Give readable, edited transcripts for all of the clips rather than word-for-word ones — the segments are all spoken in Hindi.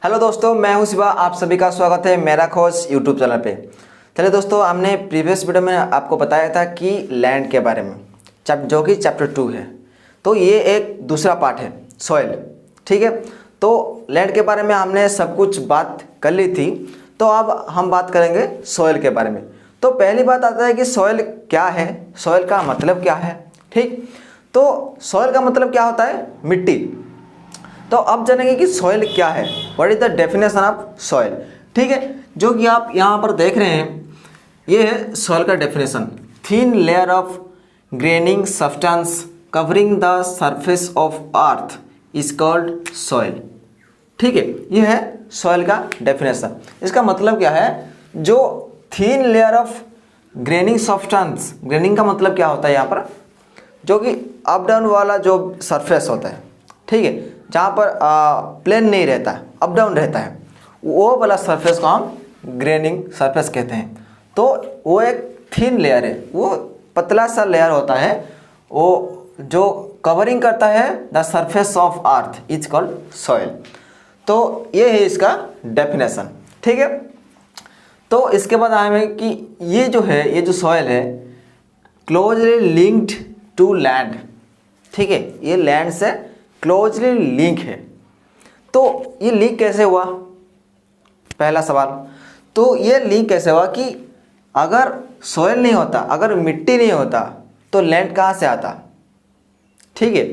हेलो दोस्तों, मैं हूं शिवा। आप सभी का स्वागत है मेरा खोज यूट्यूब चैनल पे। चलिए दोस्तों, हमने प्रीवियस वीडियो में आपको बताया था कि लैंड के बारे में, जो कि चैप्टर 2 है। तो ये एक दूसरा पार्ट है, सॉइल। ठीक है, तो लैंड के बारे में हमने सब कुछ बात कर ली थी। तो अब हम बात करेंगे सॉइल के बारे में। तो पहली बात आता है कि सॉइल क्या है, सॉइल का मतलब क्या है। ठीक, तो सॉइल का मतलब क्या होता है? मिट्टी। तो अब जानेंगे कि सॉइल क्या है, what is the definition of soil. ठीक है, जो कि आप यहाँ पर देख रहे हैं, ये है सॉइल का definition. Thin layer of graining substance covering the surface of earth is called soil. ठीक है, ये है सॉइल का डेफिनेशन। इसका मतलब क्या है? जो thin layer of graining substance, graining का मतलब क्या होता है यहाँ पर? जो कि अप डाउन वाला जो सरफेस होता है, ठीक है, जहाँ पर प्लेन नहीं रहता है, अप डाउन रहता है, वो वाला सरफेस को हम ग्रेनिंग सरफेस कहते हैं। तो वो एक थिन लेयर है, वो पतला सा लेयर होता है, वो जो कवरिंग करता है the surface of earth is called soil. तो ये है इसका डेफिनेशन। ठीक है, तो इसके बाद आए कि ये जो है, ये जो सॉइल है क्लोजली लिंक्ड टू लैंड। ठीक है, ये लैंड से क्लोजली लिंक है। तो ये लिंक कैसे हुआ? पहला सवाल। तो ये लिंक कैसे हुआ कि अगर सॉइल नहीं होता, अगर मिट्टी नहीं होता, तो लैंड कहाँ से आता? ठीक है,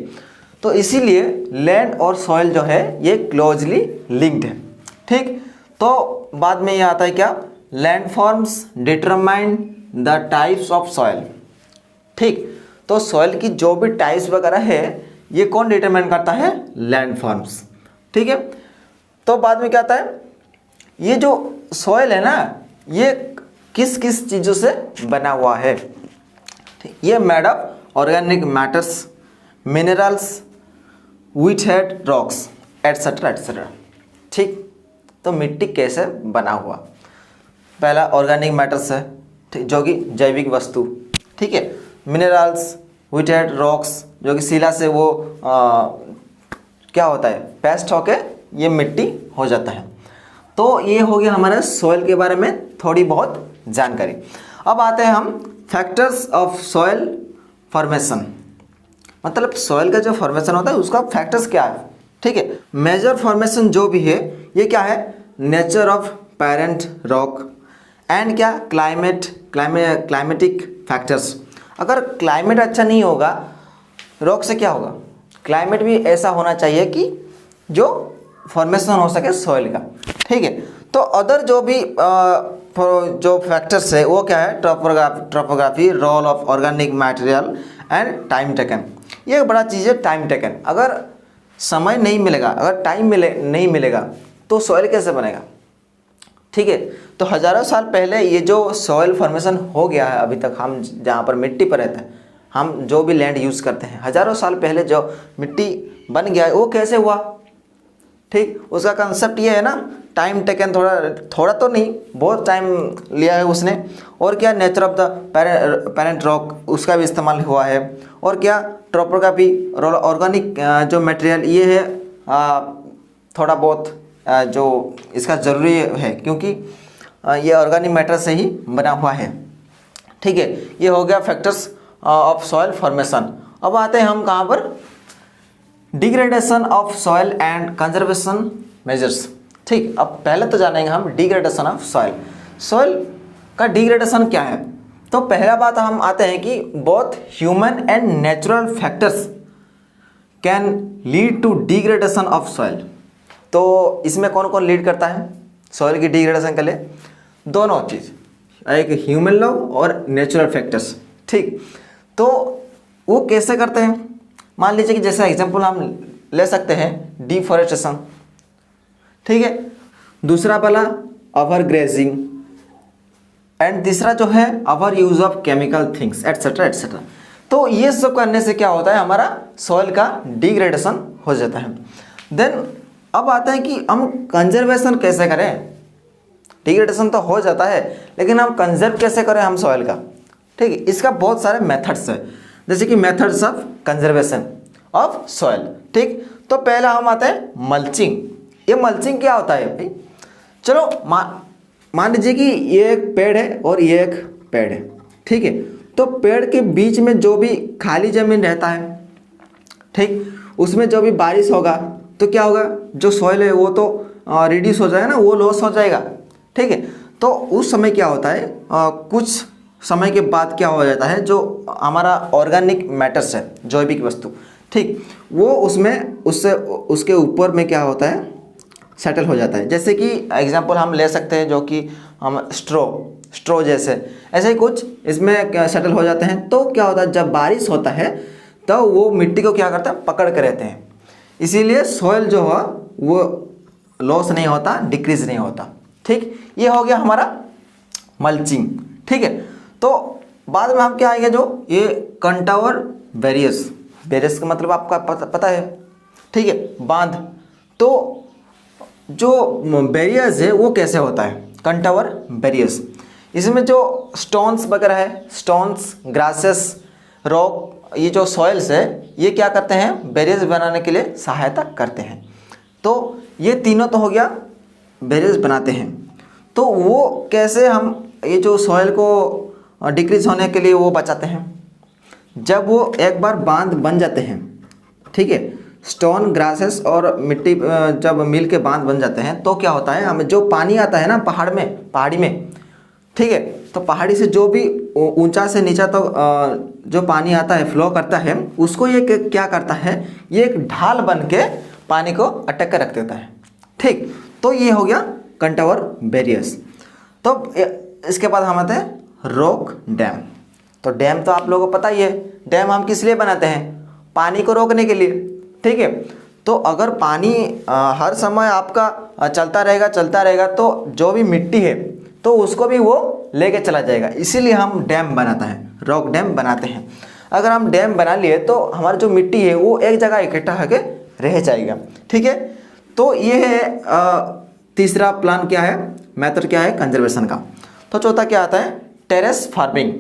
तो इसीलिए लैंड और सॉइल जो है ये क्लोजली लिंक्ड है। ठीक, तो बाद में ये आता है क्या? Land forms determine the types of soil. ठीक, तो सॉइल की जो भी टाइप्स वगैरह है, ये कौन डिटरमाइन करता है? Land forms. ठीक है, तो बाद में क्या आता है? ये जो सॉइल है ना, ये किस किस चीज़ों से बना हुआ है? ये made of organic matters, minerals, wheat head rocks etcetera etcetera. ठीक, तो मिट्टी कैसे बना हुआ? पहला ऑर्गेनिक मैटर्स है, ठीक, जो कि जैविक वस्तु। ठीक है, मिनरल्स, व्हीट हेड रॉक्स, जो कि शिला से वो क्या होता है, पेस्ट होके ये मिट्टी हो जाता है। तो ये हो गया हमारे सॉइल के बारे में थोड़ी बहुत जानकारी। अब आते हैं हम फैक्टर्स ऑफ सॉइल फॉर्मेशन। मतलब सॉइल का जो फॉर्मेशन होता है उसका फैक्टर्स क्या है। ठीक है, मेजर फॉर्मेशन जो भी है ये क्या है? Nature of parent rock and क्या? Climatic factors. अगर क्लाइमेट अच्छा नहीं होगा रॉक से क्या होगा? क्लाइमेट भी ऐसा होना चाहिए कि जो फॉर्मेशन हो सके सॉइल का। ठीक है, तो अदर जो भी जो फैक्टर्स है वो क्या है? Topography, role of organic material and time taken. ये बड़ा चीज़ है, टाइम टेकन। अगर समय नहीं मिलेगा, अगर टाइम नहीं मिलेगा तो सॉइल कैसे बनेगा? ठीक है, तो हज़ारों साल पहले ये जो सॉइल फॉर्मेशन हो गया है, अभी तक हम जहाँ पर मिट्टी पर रहते हैं, हम जो भी लैंड यूज़ करते हैं, हज़ारों साल पहले जो मिट्टी बन गया है वो कैसे हुआ? ठीक, उसका कंसेप्ट ये है ना, टाइम टेकन, थोड़ा तो नहीं, बहुत टाइम लिया है उसने। और क्या? Nature of the parent rock, उसका भी इस्तेमाल हुआ है। और क्या? ट्रोपोग्राफी, ऑर्गेनिक जो मटेरियल, ये है थोड़ा बहुत जो इसका ज़रूरी है, क्योंकि ये ऑर्गेनिक मैटर से ही बना हुआ है। ठीक है, ये हो गया फैक्टर्स ऑफ सॉइल फॉर्मेशन। अब आते हैं हम कहाँ पर? Degradation of soil and conservation measures. ठीक, अब पहले तो जानेंगे हम डिग्रेडेशन ऑफ सॉइल। सॉइल का डिग्रेडेशन क्या है? तो पहला बात हम आते हैं कि both human and natural factors can lead to degradation of soil. तो इसमें कौन कौन लीड करता है सॉइल की डिग्रेडेशन के लिए? दोनों चीज़, एक ह्यूमन लॉ और नेचुरल फैक्टर्स। ठीक, तो वो कैसे करते हैं? मान लीजिए कि जैसे एग्जांपल हम ले सकते हैं डिफॉरेस्टेशन। ठीक है, दूसरा वाला ओवर ग्रेजिंग, एंड तीसरा जो है over use of chemical things etcetera etcetera. तो ये सब करने से क्या होता है? हमारा सॉइल का डिग्रेडेशन हो जाता है। देन अब आता है कि हम कंजर्वेशन कैसे करें? डिग्रेडेशन तो हो जाता है, लेकिन हम कंजर्व कैसे करें हम सॉइल का? ठीक है, इसका बहुत सारे मेथड्स है, जैसे कि methods of conservation of soil. ठीक, तो पहला हम आते हैं मल्चिंग। ये मल्चिंग क्या होता है भाई? चलो मान लीजिए कि ये एक पेड़ है और ये एक पेड़ है, ठीक है। तो पेड़ के बीच में जो भी खाली ज़मीन रहता है, ठीक, उसमें जो भी बारिश होगा तो क्या होगा, जो सॉइल है वो तो रिड्यूस हो जाएगा ना, वो लॉस हो जाएगा, ठीक है। तो उस समय क्या होता है, कुछ समय के बाद क्या हो जाता है, जो हमारा ऑर्गेनिक मैटर्स है, जैविक वस्तु, ठीक, वो उसमें उससे उसके ऊपर में क्या होता है, सेटल हो जाता है। जैसे कि एग्जांपल हम ले सकते हैं, जो कि हम स्ट्रॉ जैसे ऐसे ही कुछ इसमें क्या सेटल हो जाते हैं। तो क्या होता है, जब बारिश होता है तो वो मिट्टी को क्या करता है, पकड़ के रहते हैं, इसीलिए सॉइल जो है वो लॉस नहीं होता, डिक्रीज नहीं होता, ठीक। ये हो गया हमारा मल्चिंग, ठीक है। तो बाद में हम क्या आएंगे, जो ये कंटोवर बैरियर्स का मतलब आपका पता है, ठीक है, बांध। तो जो बैरियर्स है वो कैसे होता है, कंटोवर बैरियर्स, इसमें जो स्टोन्स वगैरह है, स्टोन्स, ग्रासेस, रॉक, ये जो सॉइल्स है ये क्या करते हैं, बैरियर्स बनाने के लिए सहायता करते हैं। तो ये तीनों तो हो गया, बैरियर्स बनाते हैं। तो वो कैसे हम ये जो सॉइल को डिक्रीज होने के लिए वो बचाते हैं, जब वो एक बार बांध बन जाते हैं, ठीक है, स्टोन, ग्रासेस और मिट्टी जब मिल के बांध बन जाते हैं, तो क्या होता है, हमें जो पानी आता है ना पहाड़ी में, ठीक है, तो पहाड़ी से जो भी ऊंचा से नीचा तो जो पानी आता है, फ्लो करता है, उसको ये क्या करता है, ये एक ढाल बन के पानी को अटक कर रख देता है, ठीक। तो ये हो गया कंटोवर बैरियर्स। तो इसके बाद हम आते हैं रॉक डैम। तो डैम तो आप लोगों को पता ही है, डैम हम किस लिए बनाते हैं, पानी को रोकने के लिए, ठीक है। तो अगर पानी हर समय आपका चलता रहेगा तो जो भी मिट्टी है तो उसको भी वो लेके चला जाएगा, इसीलिए हम डैम बनाता है, रॉक डैम बनाते हैं। अगर हम डैम बना लिए तो हमारी जो मिट्टी है वो एक जगह इकट्ठा होकर रह जाएगा, ठीक है। तो ये है तीसरा प्लान क्या है, मेथड क्या है कंजर्वेशन का। तो चौथा क्या आता है, टेरेस फार्मिंग।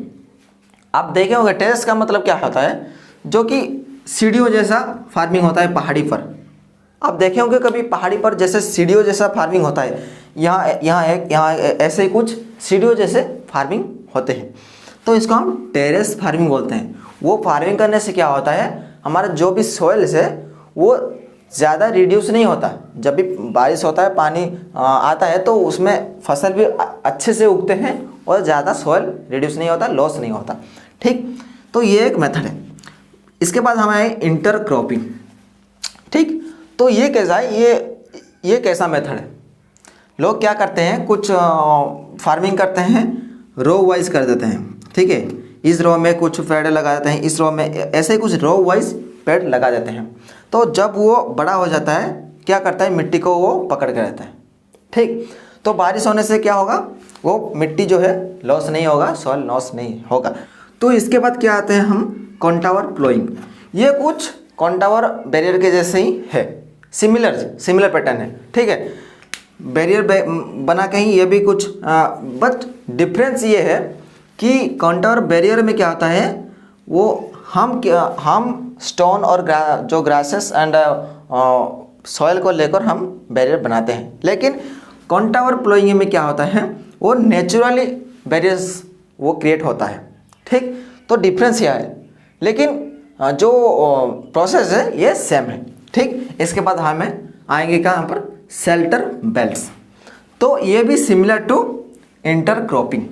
आप देखे होंगे टेरेस का मतलब क्या होता है, जो कि सीढ़ियों जैसा फार्मिंग होता है पहाड़ी पर। आप देखे होंगे कभी पहाड़ी पर जैसे सीढ़ियों जैसा फार्मिंग होता है, यहाँ ऐसे ही कुछ सीढ़ियों जैसे फार्मिंग होते हैं, तो इसको हम टेरेस फार्मिंग बोलते हैं। वो फार्मिंग करने से क्या होता है, हमारा जो भी सॉइल्स है वो ज़्यादा रिड्यूस नहीं होता। जब भी बारिश होता है, पानी आता है, तो उसमें फसल भी अच्छे से उगते हैं और ज़्यादा सॉइल रिड्यूस नहीं होता, लॉस नहीं होता, ठीक। तो ये एक मेथड है। इसके बाद हमारे इंटरक्रॉपिंग, ठीक। तो ये कैसा है, ये कैसा मेथड है, लोग क्या करते हैं, कुछ फार्मिंग करते हैं, रो वाइज कर देते हैं, ठीक है। इस रो में कुछ पेड़ लगा देते हैं, इस रो में, ऐसे ही कुछ रो वाइज पेड़ लगा देते हैं। तो जब वो बड़ा हो जाता है, क्या करता है, मिट्टी को वो पकड़ के रहता है, ठीक। तो बारिश होने से क्या होगा, वो मिट्टी जो है लॉस नहीं होगा, सॉइल लॉस नहीं होगा। तो इसके बाद क्या आते हैं हम, कंटोवर प्लोइंग। ये कुछ कंटोवर बैरियर के जैसे ही है, सिमिलर पैटर्न है, ठीक है। बैरियर बना के ही ये भी कुछ, बट डिफरेंस ये है कि कंटोवर बैरियर में क्या होता है, वो हम स्टोन और जो ग्रासेस एंड सॉइल को लेकर हम बैरियर बनाते हैं। लेकिन कंटोवर प्लोइंग में क्या होता है, वो नेचुरली बैरियर्स वो क्रिएट होता है, ठीक। तो डिफरेंस यह है, लेकिन जो प्रोसेस है ये सेम है, ठीक। इसके बाद हमें आएंगे कहाँ पर, शेल्टर बेल्ट्स। तो ये भी सिमिलर टू इंटरक्रॉपिंग,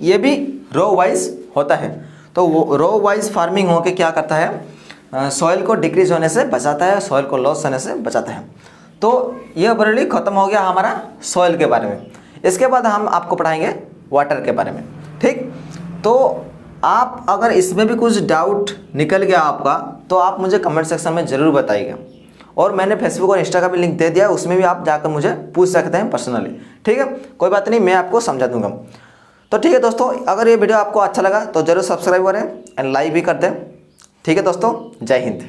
ये भी रो वाइज होता है। तो वो रो वाइज फार्मिंग होके क्या करता है, सॉइल को डिक्रीज होने से बचाता है, सॉइल को लॉस होने से बचाता है। तो ये ओवरऑली खत्म हो गया हमारा सॉइल के बारे में। इसके बाद हम आपको पढ़ाएंगे वाटर के बारे में, ठीक। तो आप अगर इसमें भी कुछ डाउट निकल गया आपका, तो आप मुझे कमेंट सेक्शन में ज़रूर बताइएगा, और मैंने फेसबुक और इंस्टा का भी लिंक दे दिया है, उसमें भी आप जाकर मुझे पूछ सकते हैं पर्सनली, ठीक है। कोई बात नहीं, मैं आपको समझा दूंगा। तो ठीक है दोस्तों, अगर ये वीडियो आपको अच्छा लगा तो ज़रूर सब्सक्राइब करें एंड लाइक भी कर दें, ठीक है दोस्तों। जय हिंद।